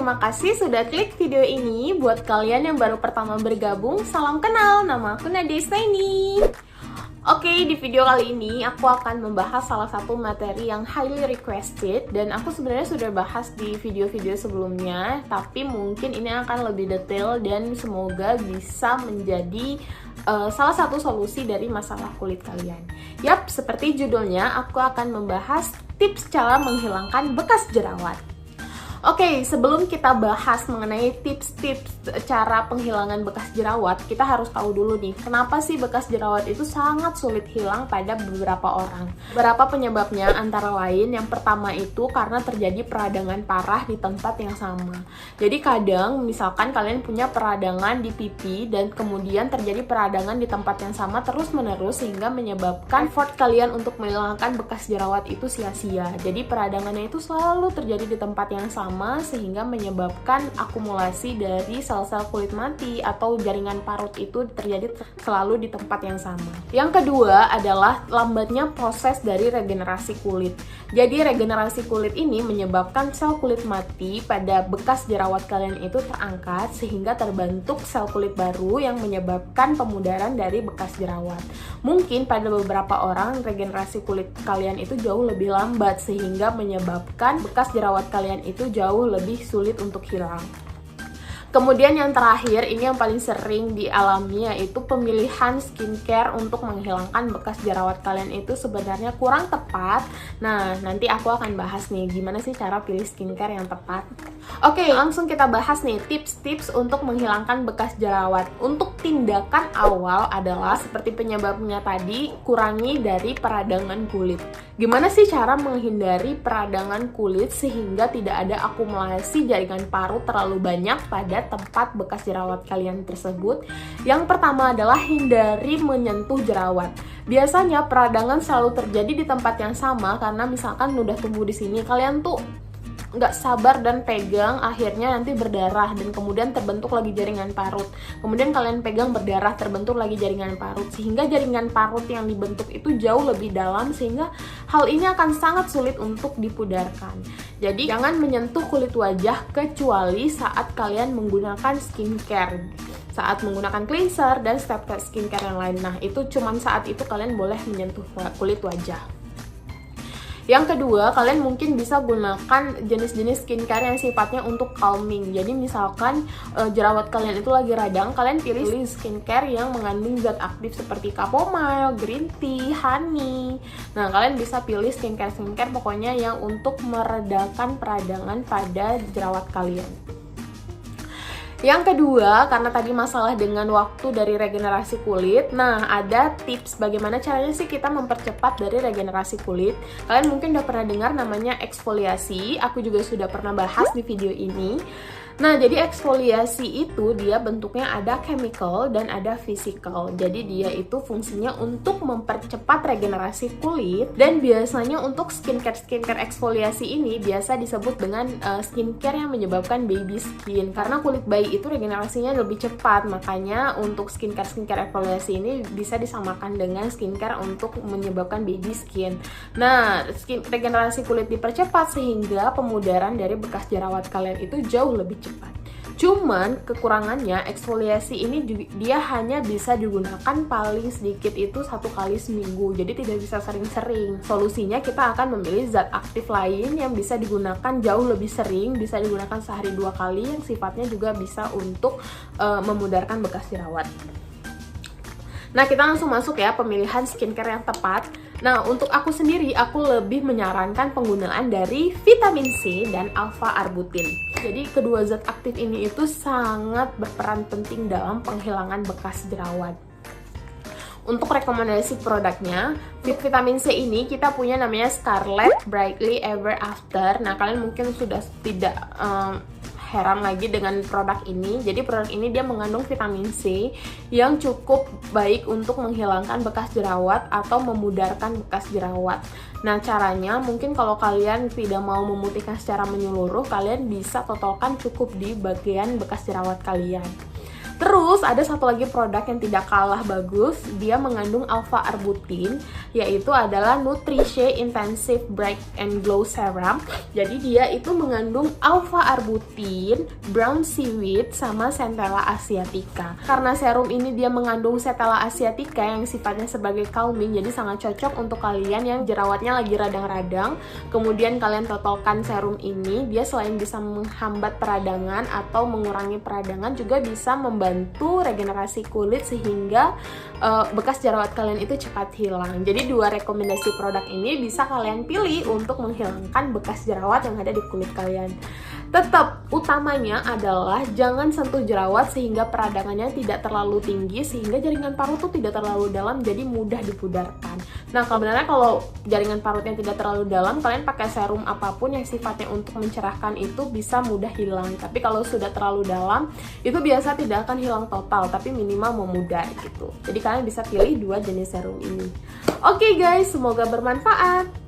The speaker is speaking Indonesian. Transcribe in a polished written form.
terima kasih sudah klik video ini. Buat kalian yang baru pertama bergabung, salam kenal, nama aku Nadia Staini. Oke, di video kali ini aku akan membahas salah satu materi yang highly requested dan aku sebenarnya sudah bahas di video-video sebelumnya, tapi mungkin ini akan lebih detail dan semoga bisa menjadi salah satu solusi dari masalah kulit kalian. Yap, seperti judulnya, aku akan membahas tips cara menghilangkan bekas jerawat. Oke, sebelum kita bahas mengenai tips-tips cara penghilangan bekas jerawat, kita harus tahu dulu nih, kenapa sih bekas jerawat itu sangat sulit hilang pada beberapa orang. Beberapa penyebabnya antara lain, yang pertama itu karena terjadi peradangan parah di tempat yang sama. Jadi kadang, misalkan kalian punya peradangan di pipi dan kemudian terjadi peradangan di tempat yang sama terus-menerus sehingga menyebabkan effort kalian untuk menghilangkan bekas jerawat itu sia-sia. Jadi peradangannya itu selalu terjadi di tempat yang sama sehingga menyebabkan akumulasi dari sel-sel kulit mati atau jaringan parut itu terjadi selalu di tempat yang sama. Yang kedua adalah lambatnya proses dari regenerasi kulit. Jadi regenerasi kulit ini menyebabkan sel kulit mati pada bekas jerawat kalian itu terangkat sehingga terbentuk sel kulit baru yang menyebabkan pemudaran dari bekas jerawat. Mungkin pada beberapa orang regenerasi kulit kalian itu jauh lebih lambat sehingga menyebabkan bekas jerawat kalian itu jauh lebih sulit untuk hilang. Kemudian yang terakhir, ini yang paling sering dialami, yaitu pemilihan skincare untuk menghilangkan bekas jerawat kalian itu sebenarnya kurang tepat. Nah, nanti aku akan bahas nih gimana sih cara pilih skincare yang tepat. Oke, langsung kita bahas nih tips-tips untuk menghilangkan bekas jerawat. Untuk tindakan awal adalah seperti penyebabnya tadi, kurangi dari peradangan kulit. Gimana sih cara menghindari peradangan kulit sehingga tidak ada akumulasi jaringan parut terlalu banyak pada tempat bekas jerawat kalian tersebut? Yang pertama adalah hindari menyentuh jerawat. Biasanya peradangan selalu terjadi di tempat yang sama karena misalkan udah tumbuh di sini, kalian tuh nggak sabar dan pegang, akhirnya nanti berdarah dan kemudian terbentuk lagi jaringan parut. Kemudian kalian pegang, berdarah, terbentuk lagi jaringan parut, sehingga jaringan parut yang dibentuk itu jauh lebih dalam sehingga hal ini akan sangat sulit untuk dipudarkan. Jadi jangan menyentuh kulit wajah kecuali saat kalian menggunakan skincare, saat menggunakan cleanser dan step-step skincare yang lain. Nah, itu cuman saat itu kalian boleh menyentuh kulit wajah. Yang kedua, kalian mungkin bisa gunakan jenis-jenis skincare yang sifatnya untuk calming. Jadi misalkan jerawat kalian itu lagi radang, kalian pilih skincare yang mengandung zat aktif seperti chamomile, green tea, honey. Nah, kalian bisa pilih skincare pokoknya yang untuk meredakan peradangan pada jerawat kalian. Yang kedua, karena tadi masalah dengan waktu dari regenerasi kulit, nah ada tips bagaimana caranya sih kita mempercepat dari regenerasi kulit. Kalian mungkin udah pernah dengar namanya eksfoliasi, aku juga sudah pernah bahas di video ini. Nah, jadi eksfoliasi itu dia bentuknya ada chemical dan ada physical. Jadi dia itu fungsinya untuk mempercepat regenerasi kulit, dan biasanya untuk skincare eksfoliasi ini biasa disebut dengan skincare yang menyebabkan baby skin. Karena kulit bayi itu regenerasinya lebih cepat, makanya untuk skincare eksfoliasi ini bisa disamakan dengan skincare untuk menyebabkan baby skin. Nah, regenerasi kulit dipercepat sehingga pemudaran dari bekas jerawat kalian itu jauh lebih cepat. Cuman kekurangannya eksfoliasi ini dia hanya bisa digunakan paling sedikit itu 1 kali seminggu, jadi tidak bisa sering-sering. Solusinya kita akan memilih zat aktif lain yang bisa digunakan jauh lebih sering, bisa digunakan sehari 2 kali, yang sifatnya juga bisa untuk memudarkan bekas jerawat. Nah, kita langsung masuk ya pemilihan skincare yang tepat. Nah, untuk aku sendiri, aku lebih menyarankan penggunaan dari vitamin C dan alpha-arbutin. Jadi, kedua zat aktif ini itu sangat berperan penting dalam penghilangan bekas jerawat. Untuk rekomendasi produknya, vitamin C ini kita punya namanya Scarlett Brightly Ever After. Nah, kalian mungkin sudah tidak heran lagi dengan produk ini. Jadi produk ini dia mengandung vitamin C yang cukup baik untuk menghilangkan bekas jerawat atau memudarkan bekas jerawat. Nah, caranya mungkin kalau kalian tidak mau memutihkan secara menyeluruh, kalian bisa totalkan cukup di bagian bekas jerawat kalian. Terus ada satu lagi produk yang tidak kalah bagus, dia mengandung alpha arbutin, yaitu adalah Nutrition Intensive Bright and Glow Serum. Jadi dia itu mengandung alpha arbutin, brown seaweed, sama Centella asiatica. Karena serum ini dia mengandung Centella asiatica yang sifatnya sebagai calming, jadi sangat cocok untuk kalian yang jerawatnya lagi radang-radang. Kemudian kalian totolkan serum ini, dia selain bisa menghambat peradangan atau mengurangi peradangan, juga bisa membantu regenerasi kulit sehingga bekas jerawat kalian itu cepat hilang. Jadi dua rekomendasi produk ini bisa kalian pilih untuk menghilangkan bekas jerawat yang ada di kulit kalian. Tetap utamanya adalah jangan sentuh jerawat sehingga peradangannya tidak terlalu tinggi, sehingga jaringan parut tuh tidak terlalu dalam, jadi mudah dipudarkan. Nah, sebenarnya kalau jaringan parutnya tidak terlalu dalam, kalian pakai serum apapun yang sifatnya untuk mencerahkan itu bisa mudah hilang. Tapi kalau sudah terlalu dalam, itu biasa tidak akan hilang total, tapi minimal memudar gitu. Jadi kalian bisa pilih dua jenis serum ini. Oke guys, semoga bermanfaat.